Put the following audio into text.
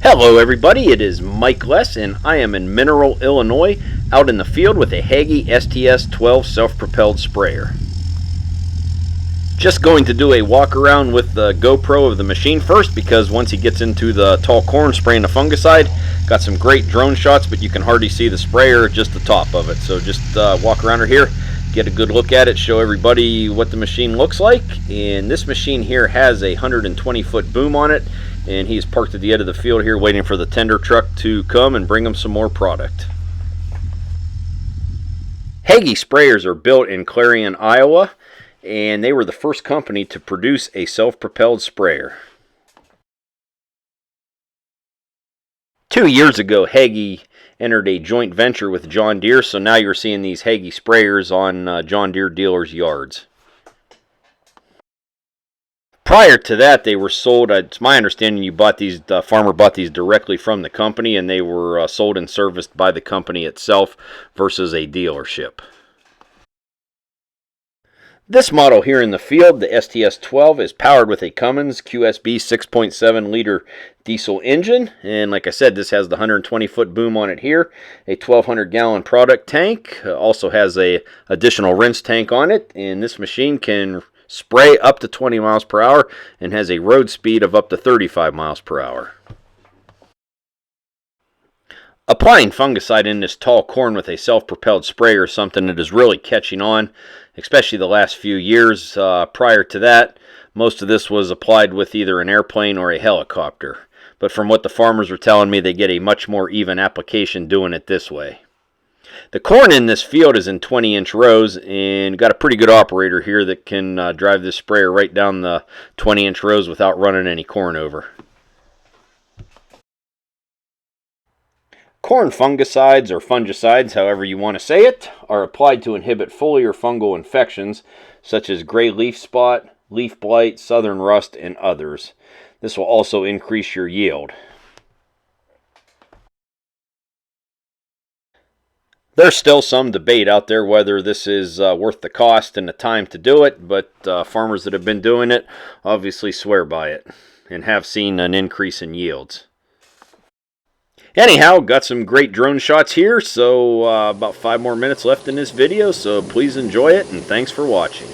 Hello everybody, it is Mike Less and I am in Mineral, Illinois, out in the field with a Hagie STS 12 self-propelled sprayer. Just going to do a walk around with the GoPro of the machine first, because once he gets into the tall corn spraying the fungicide, got some great drone shots, but you can hardly see the sprayer, just the top of it. So just walk around her here, get a good look at it, show everybody what the machine looks like. And this machine here has a 120-foot boom on it, and he's parked at the end of the field here waiting for the tender truck to come and bring him some more product. Hagie sprayers are built in Clarion, Iowa, and they were the first company to produce a self-propelled sprayer. 2 years ago, Hagie entered a joint venture with John Deere, so now you're seeing these Hagie sprayers on John Deere dealers' yards. Prior to that, they were sold, it's my understanding the farmer bought these directly from the company, and they were sold and serviced by the company itself versus a dealership. This model here in the field, the STS-12, is powered with a Cummins QSB 6.7 liter diesel engine, and like I said, this has the 120-foot boom on it here, a 1,200 gallon product tank, also has a additional rinse tank on it, and this machine can spray up to 20 miles per hour and has a road speed of up to 35 miles per hour. Applying fungicide in this tall corn with a self-propelled sprayer is something that is really catching on, especially the last few years. Prior to that, most of this was applied with either an airplane or a helicopter. But from what the farmers were telling me, they get a much more even application doing it this way. The corn in this field is in 20-inch rows, and got a pretty good operator here that can drive this sprayer right down the 20-inch rows without running any corn over. Corn fungicides, or fungicides, however you want to say it, are applied to inhibit foliar fungal infections such as gray leaf spot, leaf blight, southern rust, and others. This will also increase your yield. There's still some debate out there whether this is worth the cost and the time to do it, but farmers that have been doing it obviously swear by it and have seen an increase in yields. Anyhow, got some great drone shots here, so about 5 more minutes left in this video, so please enjoy it, and thanks for watching.